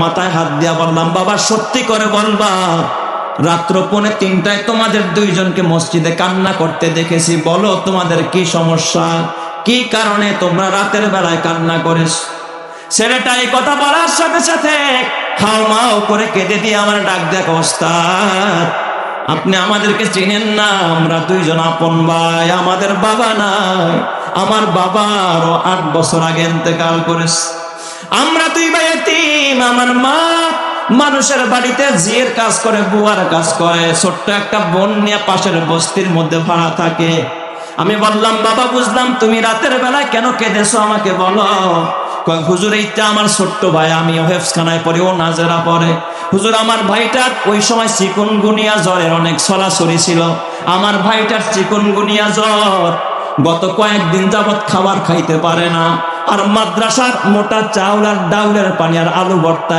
মাথায় হাত দিয়া বললাম, বাবা সত্যি করে বলবা, রাত্র 2:45 তোমাদের দুইজনকে মসজিদে কান্না করতে দেখেছি, বলো তোমাদের কি সমস্যা, কি কারণে তোমরা রাতের বেলায় কান্না করেছ? ছেলেটা এই কথা বলার সাথে সাথে হাউমাউ করে কেঁদে দিয়ে আমার ডাক দেখ, ওস্তাদ আপনি আমাদেরকে চিনেন না, আমরা দুইজন আপন ভাই, আমাদের বাবা নাই, আমার বাবা আরো 8 বছর আগে ইন্তেকাল করেছে, আমরা 2 ভাই এতিম, আমার মা মানুষের বাড়িতে জিয়ের কাজ করে, বুয়ার কাজ করে, ছোট্ট একটা বোন নিয়ে পাশের বস্তির মধ্যে ভাড়া থাকে। আমি বললাম, বাবা বুঝলাম, তুমি রাতের বেলায় কেন কেঁদেছো আমাকে বলো। কয়, হুজুর এইটা আমার ছোট্ট ভাই, আমি হেফজখানায় পড়ি, ও নাজেরা পড়ে। হুজুর আমার ভাইটার ওই সময় চিকুনগুনিয়া জ্বরের অনেক ছড়াছড়ি ছিল, আমার ভাইটার চিকুনগুনিয়া জ্বর, গত কয়েকদিন যাবৎ খাবার খাইতে পারে না, আর মাদ্রাসার মোটা চাউল আর ডাউলের পানি আর আলু ভর্তা